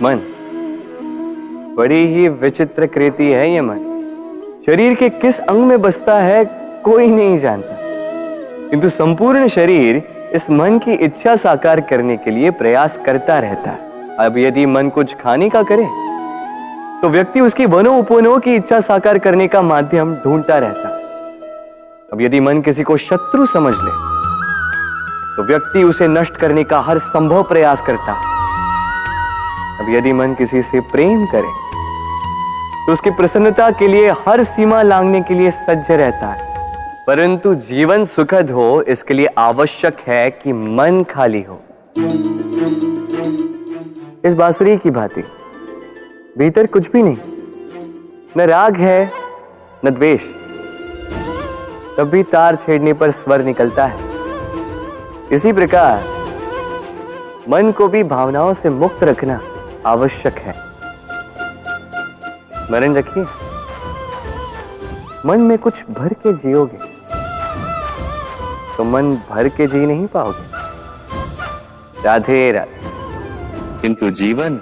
मन बड़ी ही विचित्र कृति है। ये मन शरीर के किस अंग में बसता है कोई नहीं जानता, किंतु संपूर्ण शरीर इस मन की इच्छा साकार करने के लिए प्रयास करता रहता है। अब यदि मन कुछ खाने का करे तो व्यक्ति उसकी वनो उपवनों की इच्छा साकार करने का माध्यम ढूंढता रहता है। अब यदि मन किसी को शत्रु समझ ले तो व्यक्ति उसे नष्ट करने का हर संभव प्रयास करता है। अब यदि मन किसी से प्रेम करे तो उसकी प्रसन्नता के लिए हर सीमा लांघने के लिए सज्ज रहता है। परंतु जीवन सुखद हो इसके लिए आवश्यक है कि मन खाली हो। इस बांसुरी की भांति भीतर कुछ भी नहीं, न राग है न द्वेष, तब भी तार छेड़ने पर स्वर निकलता है। इसी प्रकार मन को भी भावनाओं से मुक्त रखना आवश्यक है। स्मरण रखिए, मन में कुछ भर के जियोगे तो मन भर के जी नहीं पाओगे। राधे राधे। किंतु जीवन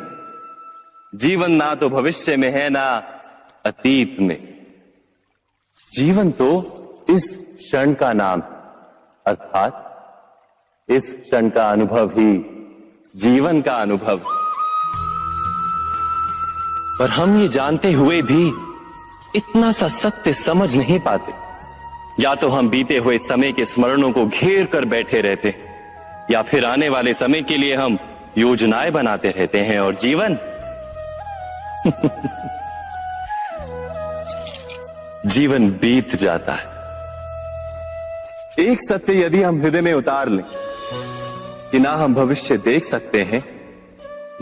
जीवन ना तो भविष्य में है ना अतीत में। जीवन तो इस क्षण का नाम, अर्थात इस क्षण का अनुभव ही जीवन का अनुभव। पर हम ये जानते हुए भी इतना सा सत्य समझ नहीं पाते। या तो हम बीते हुए समय के स्मरणों को घेर कर बैठे रहते, या फिर आने वाले समय के लिए हम योजनाएं बनाते रहते हैं। और जीवन जीवन बीत जाता है। एक सत्य यदि हम हृदय में उतार लें कि ना हम भविष्य देख सकते हैं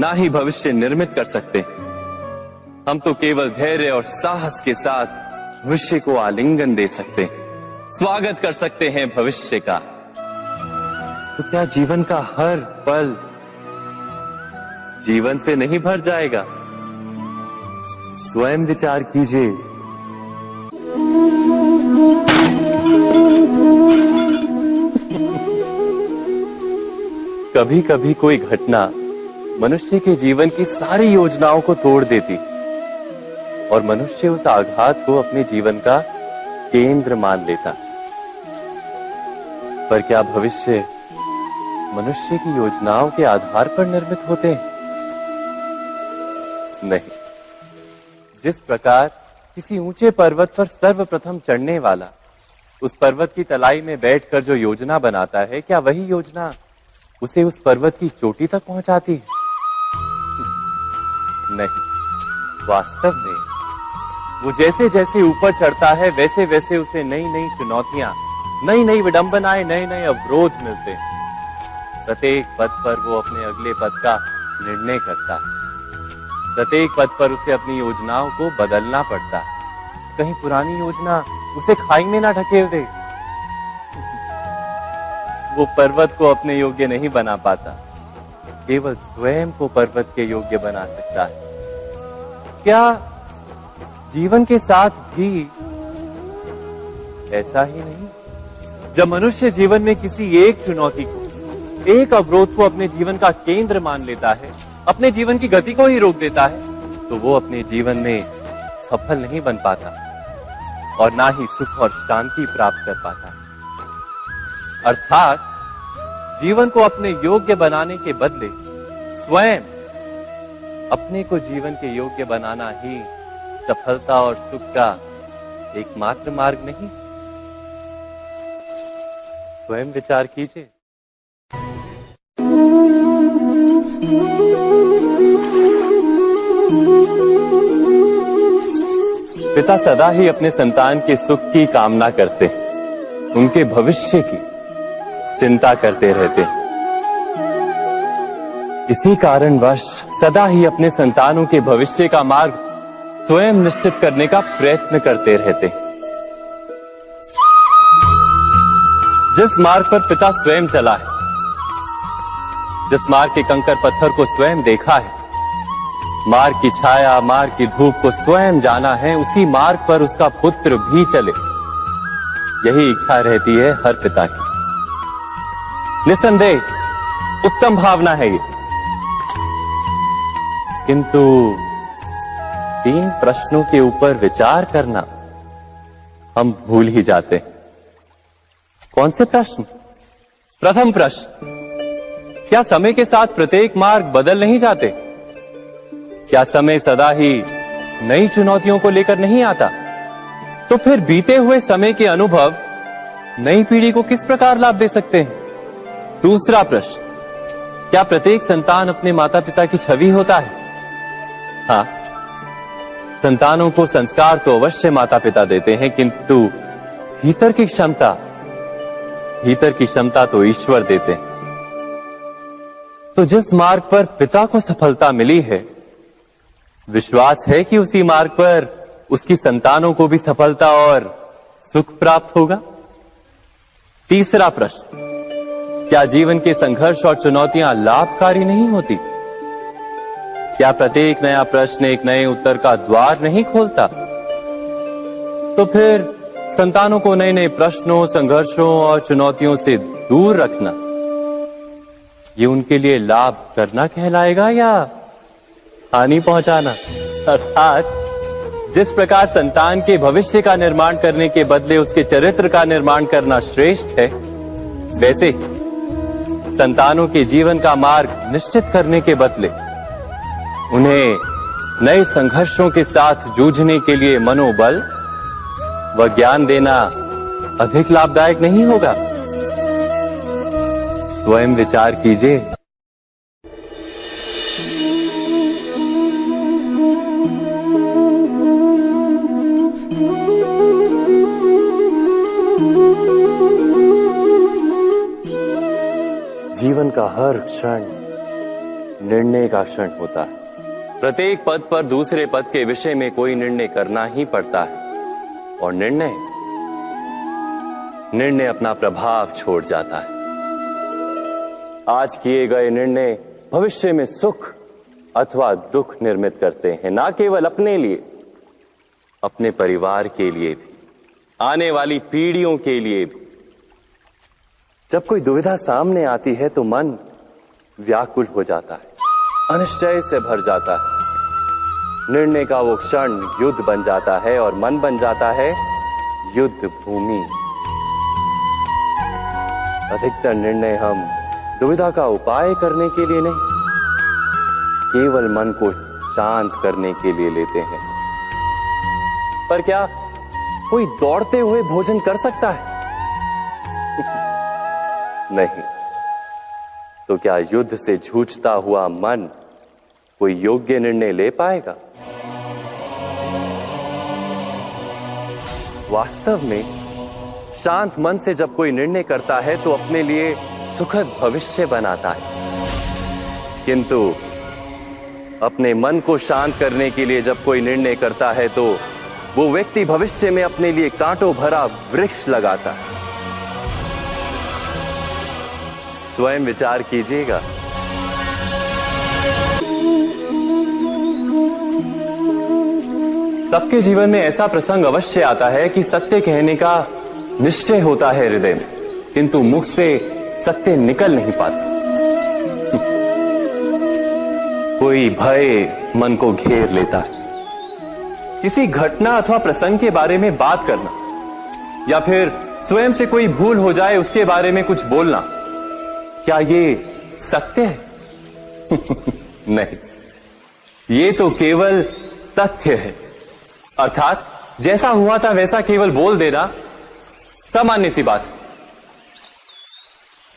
ना ही भविष्य निर्मित कर सकते, हम तो केवल धैर्य और साहस के साथ भविष्य को आलिंगन दे सकते हैं, स्वागत कर सकते हैं भविष्य का। तो क्या जीवन का हर पल जीवन से नहीं भर जाएगा? स्वयं विचार कीजिए। कभी कभी कोई घटना मनुष्य के जीवन की सारी योजनाओं को तोड़ देती और मनुष्य उस आघात को अपने जीवन का केंद्र मान लेता। पर क्या भविष्य मनुष्य की योजनाओं के आधार पर निर्मित होते हैं? नहीं। जिस प्रकार किसी ऊंचे पर्वत पर सर्वप्रथम चढ़ने वाला उस पर्वत की तलाई में बैठकर जो योजना बनाता है, क्या वही योजना उसे उस पर्वत की चोटी तक पहुंचाती है? नहीं। वास्तव में वो जैसे जैसे ऊपर चढ़ता है वैसे वैसे उसे नई नई चुनौतियां, नई नई विडंबनाएं, नए नए अवरोध मिलते हैं। प्रत्येक पद पर वो अपने अगले पद का निर्णय करता है। प्रत्येक पद पर उसे अपनी योजनाओं को बदलना पड़ता है। कहीं पुरानी योजना उसे खाई में ना ढकेल दे। वो पर्वत को अपने योग्य नहीं बना पाता, केवल स्वयं को पर्वत के योग्य बना सकता है। क्या जीवन के साथ भी ऐसा ही नहीं? जब मनुष्य जीवन में किसी एक चुनौती को, एक अवरोध को अपने जीवन का केंद्र मान लेता है, अपने जीवन की गति को ही रोक देता है, तो वो अपने जीवन में सफल नहीं बन पाता और ना ही सुख और शांति प्राप्त कर पाता। अर्थात जीवन को अपने योग्य बनाने के बदले स्वयं अपने को जीवन के योग्य बनाना ही सफलता और सुख का एकमात्र मार्ग नहीं? स्वयं विचार कीजिए। पिता सदा ही अपने संतान के सुख की कामना करते, उनके भविष्य की चिंता करते रहते। इसी कारणवश सदा ही अपने संतानों के भविष्य का मार्ग स्वयं निश्चित करने का प्रयत्न करते रहते। जिस मार्ग पर पिता स्वयं चला है, जिस मार्ग के कंकर पत्थर को स्वयं देखा है, मार्ग की छाया, मार्ग की धूप को स्वयं जाना है, उसी मार्ग पर उसका पुत्र भी चले, यही इच्छा रहती है हर पिता की। निसंदेह उत्तम भावना है ये। किंतु 3 प्रश्नों के ऊपर विचार करना हम भूल ही जाते हैं। कौन से प्रश्न? प्रथम प्रश्न, क्या समय के साथ प्रत्येक मार्ग बदल नहीं जाते? क्या समय सदा ही नई चुनौतियों को लेकर नहीं आता? तो फिर बीते हुए समय के अनुभव नई पीढ़ी को किस प्रकार लाभ दे सकते हैं? दूसरा प्रश्न, क्या प्रत्येक संतान अपने माता पिता की छवि होता है? हाँ, संतानों को संस्कार तो अवश्य माता पिता देते हैं, किंतु भीतर की क्षमता तो ईश्वर देते हैं। तो जिस मार्ग पर पिता को सफलता मिली है, विश्वास है कि उसी मार्ग पर उसकी संतानों को भी सफलता और सुख प्राप्त होगा। तीसरा प्रश्न, क्या जीवन के संघर्ष और चुनौतियां लाभकारी नहीं होती? क्या प्रत्येक नया प्रश्न एक नए उत्तर का द्वार नहीं खोलता? तो फिर संतानों को नए नए प्रश्नों, संघर्षों और चुनौतियों से दूर रखना, ये उनके लिए लाभ करना कहलाएगा या हानि पहुंचाना? अर्थात जिस प्रकार संतान के भविष्य का निर्माण करने के बदले उसके चरित्र का निर्माण करना श्रेष्ठ है, वैसे संतानों के जीवन का मार्ग निश्चित करने के बदले उन्हें नए संघर्षों के साथ जूझने के लिए मनोबल व ज्ञान देना अधिक लाभदायक नहीं होगा? स्वयं विचार कीजिए। जीवन का हर क्षण निर्णय का क्षण होता है। प्रत्येक पद पर दूसरे पद के विषय में कोई निर्णय करना ही पड़ता है, और निर्णय अपना प्रभाव छोड़ जाता है। आज किए गए निर्णय भविष्य में सुख अथवा दुख निर्मित करते हैं, ना केवल अपने लिए, अपने परिवार के लिए भी, आने वाली पीढ़ियों के लिए भी। जब कोई दुविधा सामने आती है तो मन व्याकुल हो जाता है, अनिश्चय से भर जाता है। निर्णय का वो क्षण युद्ध बन जाता है और मन बन जाता है युद्ध भूमि। अधिकतर निर्णय हम दुविधा का उपाय करने के लिए नहीं, केवल मन को शांत करने के लिए लेते हैं। पर क्या कोई दौड़ते हुए भोजन कर सकता है? नहीं। तो क्या युद्ध से जूझता हुआ मन कोई योग्य निर्णय ले पाएगा? वास्तव में शांत मन से जब कोई निर्णय करता है तो अपने लिए सुखद भविष्य बनाता है, किंतु अपने मन को शांत करने के लिए जब कोई निर्णय करता है तो वो व्यक्ति भविष्य में अपने लिए कांटों भरा वृक्ष लगाता है। स्वयं विचार कीजिएगा। सबके जीवन में ऐसा प्रसंग अवश्य आता है कि सत्य कहने का निश्चय होता है हृदय में, किंतु मुख से सत्य निकल नहीं पाता। कोई भय मन को घेर लेता है। किसी घटना अथवा प्रसंग के बारे में बात करना या फिर स्वयं से कोई भूल हो जाए उसके बारे में कुछ बोलना, क्या ये सत्य है? नहीं, ये तो केवल तथ्य है। अर्थात जैसा हुआ था वैसा केवल बोल देना सामान्य सी बात है।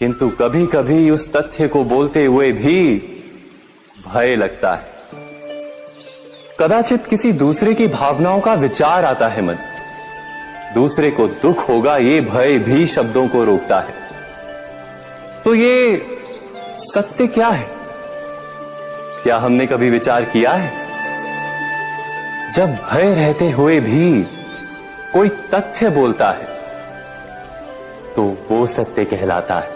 किंतु कभी कभी उस तथ्य को बोलते हुए भी भय लगता है। कदाचित किसी दूसरे की भावनाओं का विचार आता है मन, दूसरे को दुख होगा ये भय भी शब्दों को रोकता है। तो ये सत्य क्या है? क्या हमने कभी विचार किया है? जब भय रहते हुए भी कोई तथ्य बोलता है तो वो सत्य कहलाता है।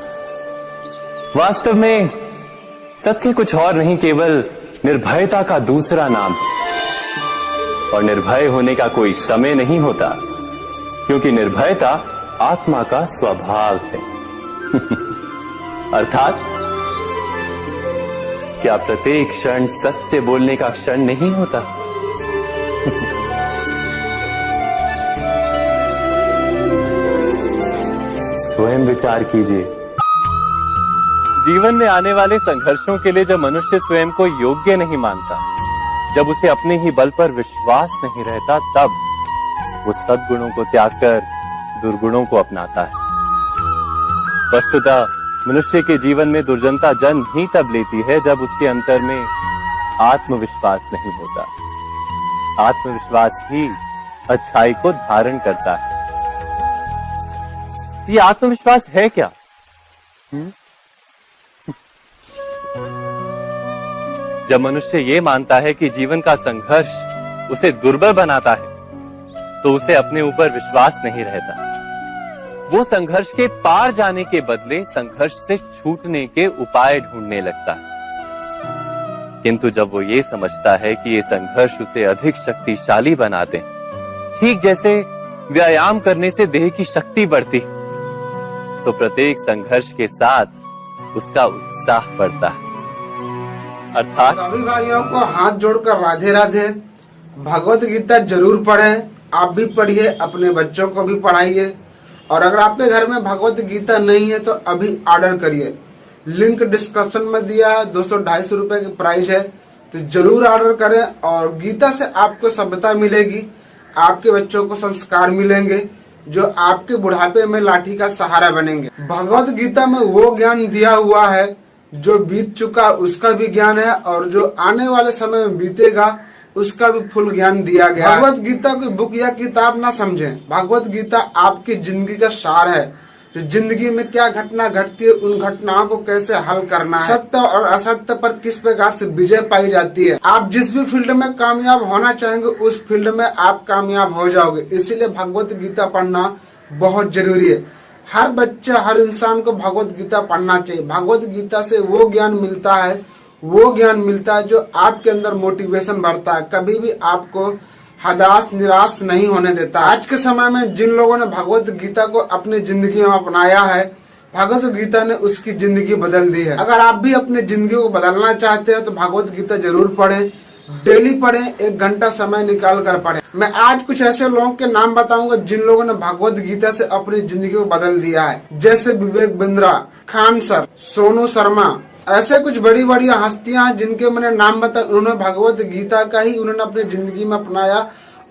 वास्तव में सत्य कुछ और नहीं, केवल निर्भयता का दूसरा नाम है। और निर्भय होने का कोई समय नहीं होता, क्योंकि निर्भयता आत्मा का स्वभाव है। अर्थात क्या प्रत्येक क्षण सत्य बोलने का क्षण नहीं होता? स्वयं विचार कीजिए। जीवन में आने वाले संघर्षों के लिए जब मनुष्य स्वयं को योग्य नहीं मानता, जब उसे अपने ही बल पर विश्वास नहीं रहता, तब वो सद्गुणों को त्याग कर दुर्गुणों को अपनाता है। वस्तुतः मनुष्य के जीवन में दुर्जनता जन्म ही तब लेती है जब उसके अंतर में आत्मविश्वास नहीं होता। आत्मविश्वास ही अच्छाई को धारण करता है। ये आत्मविश्वास है क्या? जब मनुष्य ये मानता है कि जीवन का संघर्ष उसे दुर्बल बनाता है, तो उसे अपने ऊपर विश्वास नहीं रहता। वो संघर्ष के पार जाने के बदले संघर्ष से छूटने के उपाय ढूंढने लगता है। किंतु जब वो ये समझता है कि ये संघर्ष उसे अधिक शक्तिशाली बनाते हैं, ठीक जैसे व्यायाम करने से देह की शक्ति बढ़ती, तो प्रत्येक संघर्ष के साथ उसका उत्साह बढ़ता है। अर्थात सभी भाइयों को हाथ जोड़कर राधे राधे। भगवत गीता जरूर पढ़ें, आप भी पढ़िए, अपने बच्चों को भी पढ़ाइए। और अगर आपके घर में भगवत गीता नहीं है तो अभी ऑर्डर करिए, लिंक डिस्क्रिप्शन में दिया है। 200-250 रुपए की प्राइस है, तो जरूर ऑर्डर करें। और गीता से आपको सभ्यता मिलेगी, आपके बच्चों को संस्कार मिलेंगे जो आपके बुढ़ापे में लाठी का सहारा बनेंगे। भगवत गीता में वो ज्ञान दिया हुआ है जो बीत चुका उसका भी ज्ञान है, और जो आने वाले समय में बीतेगा उसका भी फुल ज्ञान दिया गया है। भगवत गीता कोई बुक या किताब ना समझें, भगवत गीता आपकी जिंदगी का सार है। जो जिंदगी में क्या घटना घटती है, उन घटनाओं को कैसे हल करना है, सत्य और असत्य पर किस प्रकार से विजय पाई जाती है। आप जिस भी फील्ड में कामयाब होना चाहेंगे उस फील्ड में आप कामयाब हो जाओगे। इसीलिए भगवत गीता पढ़ना बहुत जरूरी है। हर बच्चा, हर इंसान को भगवत गीता पढ़ना चाहिए। भगवत गीता से वो ज्ञान मिलता है, जो आपके अंदर मोटिवेशन बढ़ता है, कभी भी आपको हताश निराश नहीं होने देता। आज के समय में जिन लोगों ने भगवत गीता को अपनी जिंदगी में अपनाया है, भगवत गीता ने उसकी जिंदगी बदल दी है। अगर आप भी अपनी जिंदगी को बदलना चाहते हैं तो भगवत गीता जरूर पढ़ें, डेली पढ़ें, 1 घंटा समय निकाल कर पढ़ें। मैं आज कुछ ऐसे लोगों के नाम बताऊंगा जिन लोगों ने भगवत गीता से अपनी जिंदगी को बदल दिया है, जैसे विवेक बिंद्रा, खान सर, सोनू शर्मा। ऐसे कुछ बड़ी बड़ी हस्तियां हैं जिनके मैंने नाम बताया, उन्होंने भगवत गीता का ही उन्होंने अपनी जिंदगी में अपनाया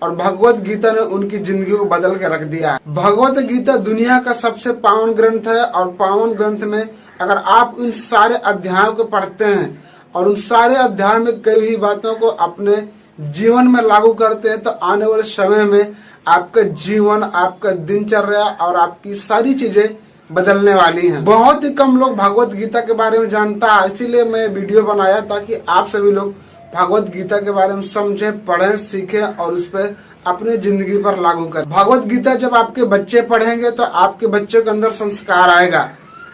और भगवत गीता ने उनकी जिंदगी को बदल के रख दिया है। भगवत गीता दुनिया का सबसे पावन ग्रंथ है, और पावन ग्रंथ में अगर आप उन सारे अध्यायों को पढ़ते हैं और उन सारे अध्याय में कई भी बातों को अपने जीवन में लागू करते हैं, तो आने वाले समय में आपका जीवन, आपका दिनचर्या और आपकी सारी चीजें बदलने वाली हैं। बहुत ही कम लोग भगवत गीता के बारे में जानता है, इसीलिए मैं वीडियो बनाया ताकि आप सभी लोग भगवत गीता के बारे में समझें, पढ़ें, सीखें और उस पर अपनी जिंदगी पर लागू करें। भगवत गीता जब आपके बच्चे पढ़ेंगे तो आपके बच्चों के अंदर संस्कार आएगा।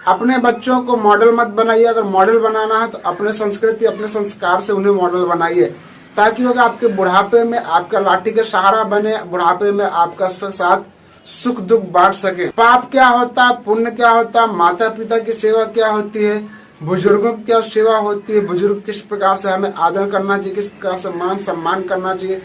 अपने बच्चों को मॉडल मत बनाइए, अगर मॉडल बनाना है तो अपने संस्कृति, अपने संस्कार से उन्हें मॉडल बनाइए, ताकि वो आपके बुढ़ापे में आपका लाठी का सहारा बने, बुढ़ापे में आपका साथ सुख दुख बांट सके। पाप क्या होता है, पुण्य क्या होता है, माता पिता की सेवा क्या होती है, बुजुर्गों की क्या सेवा होती है, बुजुर्ग किस प्रकार से हमें आदर करना चाहिए, किस प्रकार से मान सम्मान करना चाहिए,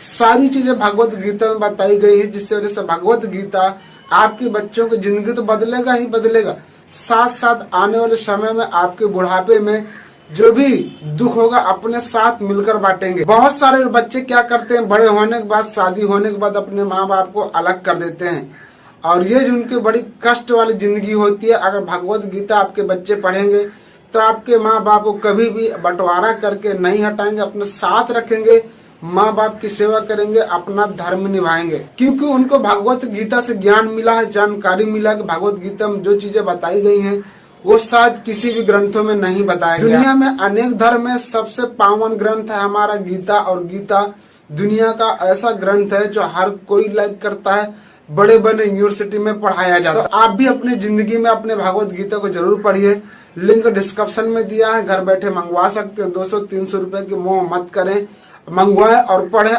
सारी चीजें भगवत गीता में बताई गई है। जिससे वजह से भगवत गीता आपके बच्चों की जिंदगी तो बदलेगा ही बदलेगा, साथ साथ आने वाले समय में आपके बुढ़ापे में जो भी दुख होगा अपने साथ मिलकर बांटेंगे। बहुत सारे बच्चे क्या करते हैं, बड़े होने के बाद, शादी होने के बाद अपने माँ बाप को अलग कर देते हैं, और ये उनकी बड़ी कष्ट वाली जिंदगी होती है। अगर भगवत गीता आपके बच्चे पढ़ेंगे तो आपके माँ बाप को कभी भी बंटवारा करके नहीं हटाएंगे, अपने साथ रखेंगे, माँ बाप की सेवा करेंगे, अपना धर्म निभाएंगे, क्योंकि उनको भगवत गीता से ज्ञान मिला है, जानकारी मिला कि भगवत गीता में जो चीजें बताई गई हैं वो शायद किसी भी ग्रंथों में नहीं बताया गया। दुनिया में अनेक धर्म है, सबसे पावन ग्रंथ है हमारा गीता, और गीता दुनिया का ऐसा ग्रंथ है जो हर कोई लाइक करता है, बड़े बड़े यूनिवर्सिटी में पढ़ाया जाता है। तो आप भी अपनी जिंदगी में अपने भगवत गीता को जरूर पढ़िए, लिंक डिस्क्रिप्शन में दिया है, घर बैठे मंगवा सकते हैं। 200-300 रुपए की मोह मत करें, मंगवाएं और पढ़ें।